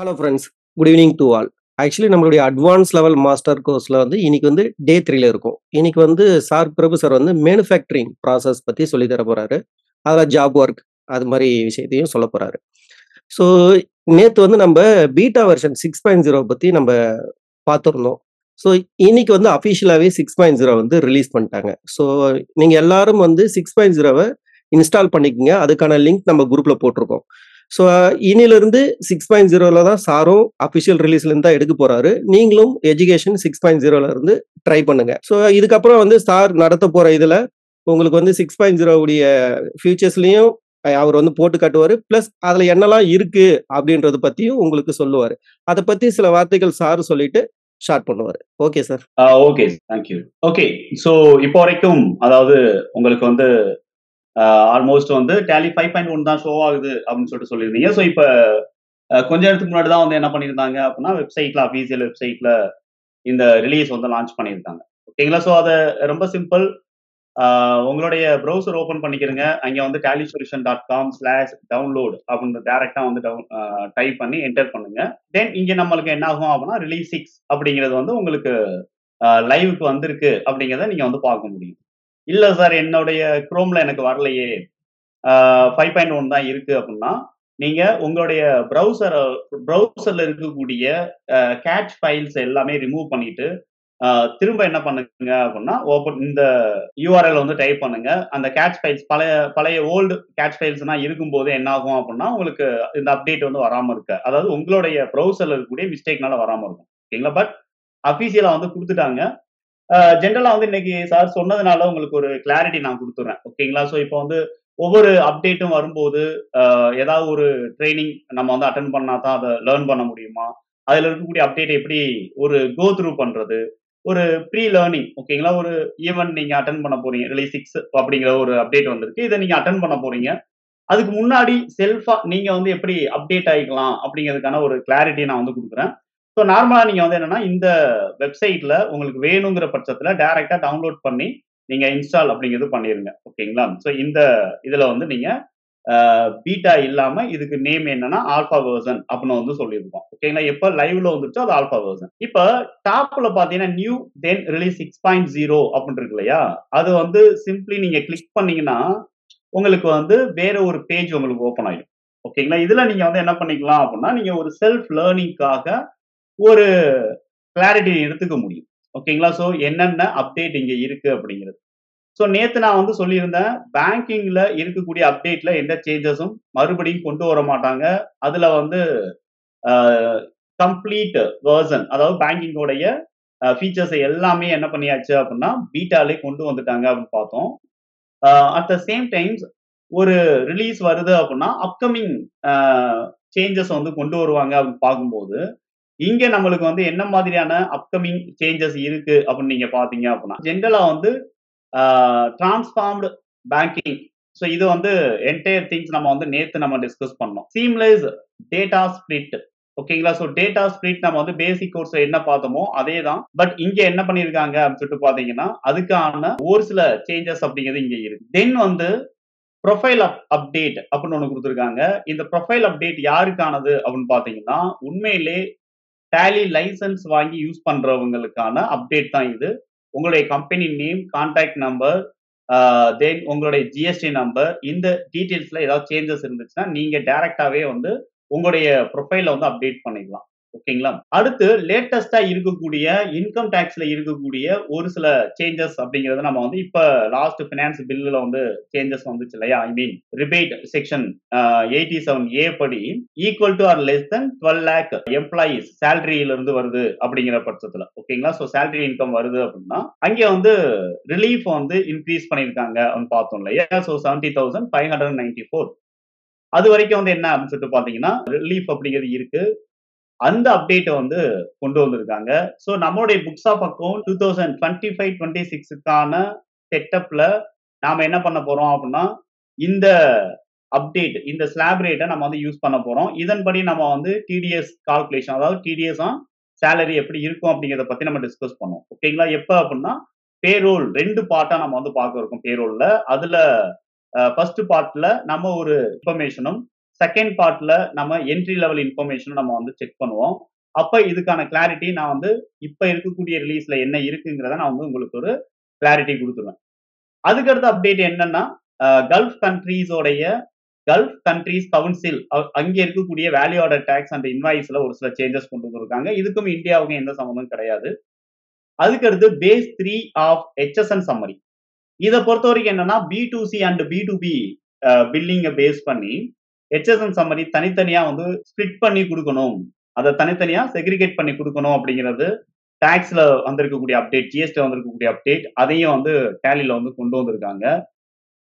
Hello friends. Good evening to all. Actually நம்மளுடைய advance level master கோர்ஸ்ல இன்னைக்கு டே 3ல இருக்கும். இன்னைக்கு பிரபு சார் மேனுஃபேக்சரிங் ப்ராசஸ் பத்தி சொல்லி தர போறாரு. அதுல ஜாப் ஒர்க் அது மாரி விஷயத்தையும் சொல்லப் போறாரு. ஸோ நேத்து நம்ப பீட்டா வெர்ஷன் 6.0 பத்தி நம்ப பார்த்திருந்தோம். ஸோ இன்னைக்கு அஃபிஷியலாவே 6.0 ரிலீஸ் பண்ணிட்டாங்க. ஸோ நீங்க எல்லாரும் 6.0வ இன்ஸ்டால் பண்ணிக்கங்க. அதுக்கான லிங்க் நம்ம குரூப்ல போட்டிருக்கோம். ஸோ இனியிலிருந்து 6.0ல தான் சாரும் அஃபிஷியல் ரிலீஸ்ல இருந்து தான் எடுக்க போறாரு. நீங்களும் எஜுகேஷன் 6.0ல இருந்து ட்ரை பண்ணுங்க. ஸோ இதுக்கப்புறம் சார் நடத்த போற இதுல உங்களுக்கு 6.0 உடைய ஃபியூச்சர்ஸ்லயும் அவர் போட்டு காட்டுவாரு. பிளஸ் அதுல என்னெல்லாம் இருக்கு அப்படின்றத பத்தியும் உங்களுக்கு சொல்லுவாரு. அத பத்தி சில வார்த்தைகள் சார் சொல்லிட்டு ஸ்டார்ட் பண்ணுவாரு. Okay sir. Okay, thank you. Okay, so இப்போ வரைக்கும் அதாவது உங்களுக்கு ஆல்மோஸ்ட் டேலி 5.1 தான் ஷோ ஆகுது அப்படின்னு சொல்லியிருந்தீங்க. ஸோ இப்போ கொஞ்ச நேரத்துக்கு முன்னாடி தான் என்ன பண்ணியிருந்தாங்க அப்படின்னா வெப்சைட்ல, அஃபீஷியல் வெப்சைட்ல இந்த ரிலீஸ் லான்ச் பண்ணியிருக்காங்க. ஓகேங்களா? ஸோ அதை ரொம்ப சிம்பிள். உங்களுடைய ப்ரௌசர் ஓப்பன் பண்ணிக்கிறங்க. அங்கே tallysolution.com/download அப்படின்னு டேரக்டா டைப் பண்ணி என்டர் பண்ணுங்க. தென் இங்க நம்மளுக்கு என்ன ஆகும் அப்படின்னா ரிலீஸ் 6 அப்படிங்கிறது உங்களுக்கு லைவுக்கு வந்திருக்கு அப்படிங்கிறத நீங்க பார்க்க முடியும். இல்ல சார், என்னுடைய குரோம்ல எனக்கு வரலையே, 5.1 தான் இருக்கு அப்படின்னா நீங்க உங்களுடைய ப்ரௌசர்ல இருக்கக்கூடிய கேட்ச் ஃபைல்ஸ் எல்லாமே ரிமூவ் பண்ணிட்டு திரும்ப என்ன பண்ணுங்க அப்படின்னா இந்த யூஆர்எல் டைப் பண்ணுங்க. அந்த கேட்ச் ஃபைல்ஸ் பழைய ஓல்டு கேட்ச் ஃபைல்ஸ்னா இருக்கும்போது என்ன ஆகும் அப்படின்னா உங்களுக்கு இந்த அப்டேட் வராம இருக்கு. அதாவது உங்களுடைய ப்ரௌசர்ல இருக்கக்கூடிய மிஸ்டேக்னால வராம இருக்கும். ஓகேங்களா? பட் அபிஷியலா கொடுத்துட்டாங்க. ஜென்ரலா இன்னைக்கு சார் சொன்னதுனால உங்களுக்கு ஒரு கிளாரிட்டி நான் கொடுத்துறேன். ஓகேங்களா? ஸோ இப்போ ஒவ்வொரு அப்டேட்டும் வரும்போது ஏதாவது ஒரு ட்ரைனிங் நம்ம அட்டென்ட் பண்ணா தான் அதை லேர்ன் பண்ண முடியுமா? அதுல இருக்கக்கூடிய அப்டேட் எப்படி ஒரு கோ த்ரூ பண்றது, ஒரு ப்ரீ லேர்னிங். ஓகேங்களா? ஒரு ஈவென்ட் நீங்க அட்டென்ட் பண்ண போறீங்க. ரிலீஸ் 6 அப்படிங்கிற ஒரு அப்டேட் வந்திருக்கு. இதை நீங்க அட்டென்ட் பண்ண போறீங்க. அதுக்கு முன்னாடி செல்ஃபா நீங்க எப்படி அப்டேட் ஆகிக்கலாம் அப்படிங்கிறதுக்கான ஒரு கிளாரிட்டி நான் கொடுக்குறேன். ஸோ நார்மலா நீங்க என்னன்னா இந்த வெப்சைட்ல உங்களுக்கு வேணுங்கிற பட்சத்துல டைரக்டா டவுன்லோட் பண்ணி நீங்க இன்ஸ்டால் அப்படிங்கிறது பண்ணிருங்க. ஓகேங்களா? ஸோ இந்த இதுல நீங்க பீட்டா இல்லாம இதுக்கு நேம் என்னன்னா ஆல்பா வெர்ஷன் அப்படின்னு சொல்லியிருக்கோம். ஓகேங்களா? எப்ப லைவ்ல வந்துச்சோ அது ஆல்பா வெர்ஷன். இப்ப டாப்ல பாத்தீங்கன்னா நியூ தென் ரிலீஸ் 6.0 அப்படின்னு இருக்கு இல்லையா? அது சிம்பிளி நீங்க கிளிக் பண்ணீங்கன்னா உங்களுக்கு வேற ஒரு பேஜ் உங்களுக்கு ஓபன் ஆயிடும். ஓகேங்களா? இதுல நீங்க என்ன பண்ணிக்கலாம் அப்படின்னா நீங்க ஒரு செல்ஃப் லேர்னிங்காக ஒரு கிளாரிட்டி எடுத்துக்க முடியும். ஓகேங்களா? சோ என்னென்ன அப்டேட் இங்க இருக்கு அப்படிங்கிறது. சோ நேத்து நான் சொல்லியிருந்தேன், பேங்கிங்ல இருக்கக்கூடிய அப்டேட்ல எந்த சேஞ்சஸும் மறுபடியும் கொண்டு வர மாட்டாங்க. அதுல கம்ப்ளீட் வெர்ஷன், அதாவது பேங்கிங்கோடைய ஃபீச்சர்ஸ் எல்லாமே என்ன பண்ணியாச்சு அப்படின்னா பீட்டாலே கொண்டு வந்துட்டாங்க அப்படின்னு பார்த்தோம். அட் த சேம் டைம்ஸ் ஒரு ரிலீஸ் வருது அப்படின்னா அப்கமிங் சேஞ்சஸ் கொண்டு வருவாங்க அப்படின்னு பார்க்கும்போது இங்க நம்மளுக்கு என்ன மாதிரியான அப்கமிங் சேஞ்சஸ் இருக்கு அப்படின்னு நீங்க பாத்தீங்க அப்படின்னா ஜென்ரலா டிரான்ஸ்ஃபார்ம்டு பேங்கிங். ஸோ இது என்டையர் திங்ஸ் நம்ம நேத்து நம்ம டிஸ்கஸ் பண்ணோம். Seamless data split. ஓகேங்களா? ஸோ டேட்டா ஸ்பிளிட் நம்ம பேசிக் கோர்ஸ் என்ன பார்த்தோமோ அதே தான். பட் இங்க என்ன பண்ணிருக்காங்க அப்படின்னு சொல்லிட்டு பாத்தீங்கன்னா அதுக்கான ஒரு சில சேஞ்சஸ் அப்படிங்கிறது இங்க இருக்கு. தென் ப்ரொஃபைல் அப்டேட் அப்படின்னு ஒண்ணு கொடுத்துருக்காங்க. இந்த ப்ரொஃபைல் அப்டேட் யாருக்கானது அப்படின்னு பாத்தீங்கன்னா உண்மையிலே டேலி லைசன்ஸ் வாங்கி யூஸ் பண்றவங்களுக்கான அப்டேட் தான் இது. உங்களுடைய கம்பெனி நேம், கான்டாக்ட் நம்பர், தென் உங்களுடைய ஜிஎஸ்டி நம்பர், இந்த டீடைல்ஸ்ல ஏதாவது சேஞ்சஸ் இருந்துச்சுன்னா நீங்க டைரக்டாவே உங்களுடைய ப்ரொஃபைல அப்டேட் பண்ணிக்கலாம். ஓகேங்களா? அடுத்து லேட்டஸ்டா இருக்கக்கூடிய இன்கம் டாக்ஸ்ல இருக்கக்கூடிய ஒரு சில சேஞ்சஸ் அப்படிங்கறது நம்ம இப்ப லாஸ்ட் பினான்ஸ் பில்லுல சேஞ்சஸ் வந்துச்சு இல்லையா? ஐ மீன் ரிபேட் செக்ஷன் 87A படி equal to or less than 12 lakh employees சேலரியில இருந்து வருது அப்படிங்கிற பட்சத்துல. ஓகேங்களா? சோ சேலரி இன்கம் வருது அப்படின்னா அங்க ரிலீஃப் இன்க்ரீஸ் பண்ணிருக்காங்க பார்த்தோம் இல்லையா? சோ 70,594 அது வரைக்கும் என்ன அப்படின்னு சொல்லிட்டு பாத்தீங்கன்னா ரிலீஃப் அப்படிங்கிறது இருக்கு. அந்த அப்டேட் கொண்டு வந்திருக்காங்க. சோ நம்மளுடைய புக்ஸ் ஆஃப் அக்கவுண்ட் 2025-26க்கான செட்டப்ல நாம என்ன பண்ண போறோம் அப்படின்னா இந்த அப்டேட், இந்த ஸ்லாப் ரேட்டை நம்ம யூஸ் பண்ண போறோம். இதன்படி நம்ம டிடிஎஸ் கால்குலேஷன், அதாவது டிடிஎஸ் ஆன் சேலரி எப்படி இருக்கும் அப்படிங்கறத பத்தி நம்ம டிஸ்கஸ் பண்ணோம். ஓகேங்களா? எப்ப அப்படின்னா பேரோல் 2 பார்ட்டா நம்ம பார்க்க இருக்கோம். பேரோல்ல அதுல ஃபர்ஸ்ட் பார்ட்ல நம்ம ஒரு இன்ஃபர்மேஷனும், செகண்ட் பார்ட்ல நம்ம என்ட்ரி லெவல் இன்ஃபர்மேஷன் நம்ம வந்து செக் பண்ணுவோம். அப்ப இதுக்கான கிளாரிட்டி நான் வந்து இப்ப இருக்கக்கூடிய ரிலீஸ்ல என்ன இருக்குங்கிறத நான் வந்து உங்களுக்கு ஒரு கிளாரிட்டி குடுத்துருவேன். அதுக்கடுத்த அப்டேட் என்னன்னா, கல்ஃப் கண்ட்ரீஸோடைய கல்ஃப் கண்ட்ரீஸ் கவுன்சில் அங்க இருக்கக்கூடிய வேல்யூ ஆடட் டாக்ஸ் அண்ட் இன்வாய்ஸ்ல ஒரு சில சேஞ்சஸ் கொண்டு வந்திருக்காங்க. இதுக்கும் இந்தியாவுக்கும் எந்த சம்மந்தமும் கிடையாது. அதுக்கடுத்து பேஸ் 3 ஆஃப் HSN சம்மரி. இத பொறுத்தவரைக்கும் என்னன்னா, B2C அண்ட் B2B பில்லிங்க பேஸ் பண்ணி HSN சம்மரி தனித்தனியா வந்து ஸ்ப்ளிட் பண்ணி குடுக்கணும். அத தனித்தனியா செக்ரிகேட் பண்ணி குடுக்கணும் அப்படிங்கிறது டாக்ஸ்ல வந்திருக்கக்கூடிய அப்டேட், GST வந்திருக்கக்கூடிய அப்டேட். அதையும் வந்து டேலில வந்து கொண்டு வந்திருக்காங்க.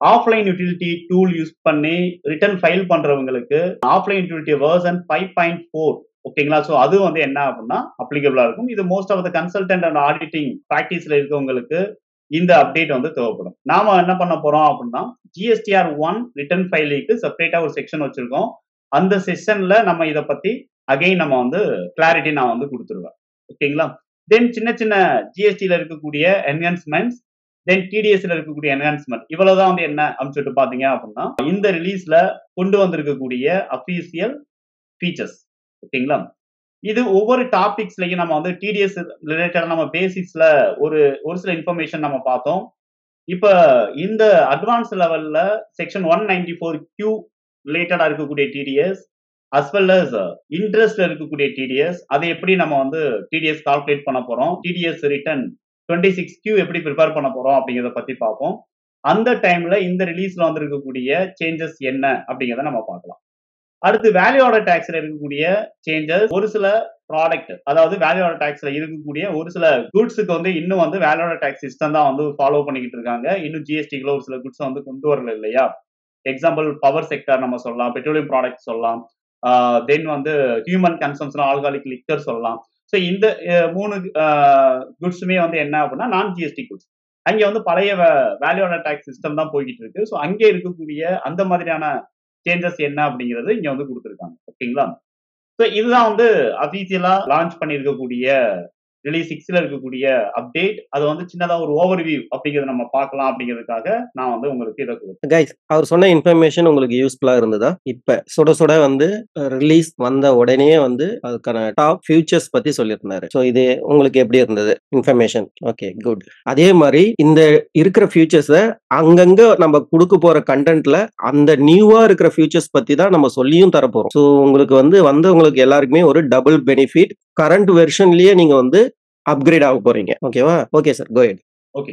ஆஃப்லைன் யூட்டிலிட்டி டூல் யூஸ் பண்ணி ரிட்டர்ன் ஃபைல் பண்றவங்களுக்கு ஆஃப்லைன் யூட்டிலிட்டி வெர்ஷன் 5.4 ஓகேங்களா? சோ அது வந்து என்ன அப்படின்னா அப்ளிகபிளா இருக்கும். இது most of the consultant and auditing பிராக்டிஸ்ல இருக்கவங்களுக்கு இந்த அப்டேட் வந்து தேவைப்படும். நாம என்ன பண்ண போறோம் அப்படின்னா, GSTR 1 ரிட்டர்ன் ஃபைலுக்கு செப்பரேட்டா ஒரு செக்ஷன் வச்சிருக்கோம். அந்த செக்ஷன்ல நம்ம இத பத்தி அகைன் நம்ம வந்து கிளாரிட்டி நான் வந்து குடுத்துருவேன். ஓகேங்களா? தென் சின்ன சின்ன GSTல இருக்கக்கூடிய என்ஹான்ஸ்மென்ட்ஸ், தென் TDSல இருக்கக்கூடிய என்ஹான்ஸ்மென்ட் இவ்வளவுதான் வந்து என்ன அப்படின்னு சொல்லிட்டு பாத்தீங்க அப்படின்னா, இந்த ரிலீஸ்ல கொண்டு வந்திருக்கக்கூடிய அபிஷியல் ஃபீச்சர்ஸ். ஓகேங்களா? இது ஒவ்வொரு டாபிக்ஸ்லயும் நம்ம வந்து TDS ரிலேட்டடா நம்ம பேசிக்ஸ்ல ஒரு ஒரு சில இன்ஃபர்மேஷன் நம்ம பார்த்தோம். இப்ப இந்த அட்வான்ஸ் லெவல்ல செக்ஷன் 194Q ரிலேட்டடா இருக்கக்கூடிய TDS அஸ் வெல் அஸ் இன்ட்ரெஸ்ட்ல இருக்கக்கூடிய TDS அதை எப்படி நம்ம வந்து TDS கால்குலேட் பண்ண போறோம், TDS ரிட்டர்ன் 26Q எப்படி ப்ரிப்பேர் பண்ண போறோம் அப்படிங்கிறத பத்தி பார்ப்போம். அந்த டைம்ல இந்த ரிலீஸ்ல வந்திருக்கக்கூடிய சேஞ்சஸ் என்ன அப்படிங்கிறத நம்ம பார்க்கலாம். அடுத்து வேல்யூ ஆடட் டாக்ஸ்ல இருக்கக்கூடிய சேஞ்சஸ், ஒரு சில ப்ராடக்ட் அதாவது வேல்யூ ஆடட் டாக்ஸ்ல இருக்கக்கூடிய ஒரு சில குட்ஸுக்கு வந்து இன்னும் வந்து வேல்யூ ஆடட் டாக்ஸ் சிஸ்டம் தான் வந்து ஃபாலோ பண்ணிக்கிட்டு இருக்காங்க. இன்னும் GSTக்குள்ள ஒரு சில குட்ஸ் வந்து கொண்டு வரல இல்லையா? எக்ஸாம்பிள் பவர் செக்டார் நம்ம சொல்லலாம், பெட்ரோலியம் ப்ராடக்ட் சொல்லலாம், தென் வந்து ஹியூமன் கன்சம்ஷன் ஆல்காலிக் லிக்கர் சொல்லலாம். ஸோ இந்த 3 குட்ஸுமே வந்து என்ன அப்படின்னா நான் GST குட்ஸ். அங்கே வந்து பழைய வேல்யூ ஆடட் டாக்ஸ் சிஸ்டம் தான் போய்கிட்டு இருக்கு. ஸோ அங்கே இருக்கக்கூடிய அந்த மாதிரியான சேஞ்சஸ் என்ன அப்படிங்கிறது இங்க வந்து கொடுத்துருக்காங்க. ஓகேங்களா? ஸோ இதுதான் வந்து அபிஷியலா லான்ச் பண்ணியிருக்கக்கூடிய ரிலீஸ் 6ல இருக்கக்கூடிய அப்டேட். அது வந்து சின்னதா ஒரு ஓவர்வியூ அப்படிங்கிறத நம்ம பார்க்கலாம் அப்படிங்கிறதுக்காக நான் வந்து உங்களுக்கு இதை கொடுத்தேன். கைஸ், அவர் சொன்ன இன்ஃபர்மேஷன் உங்களுக்கு யூஸ்ஃபுல்லா இருந்ததா? இப்ப சுட சுட வந்து ரிலீஸ் வந்த உடனே வந்து அதுக்கான டாப் ஃபியூச்சர்ஸ் பத்தி சொல்லியிருந்தாரு. ஸோ இது உங்களுக்கு எப்படி இருந்தது இன்ஃபர்மேஷன்? Okay, good. அதே மாதிரி இந்த இருக்கிற ஃபியூச்சர்ஸை அங்கங்க நம்ம கொடுக்க போற கண்டென்ட்ல அந்த நியூவா இருக்கிற ஃபியூச்சர்ஸ் பத்தி தான் நம்ம சொல்லியும் தரப்போறோம். ஸோ உங்களுக்கு வந்து வந்தவங்களுக்கு எல்லாருக்குமே ஒரு டபுள் பெனிஃபிட். கரண்ட் வெர்ஷன்லயே நீங்க வந்து அப்கிரேட் ஆக போறீங்க. ஓகேவா? ஓகே சார், கோ ஹெட். ஓகே.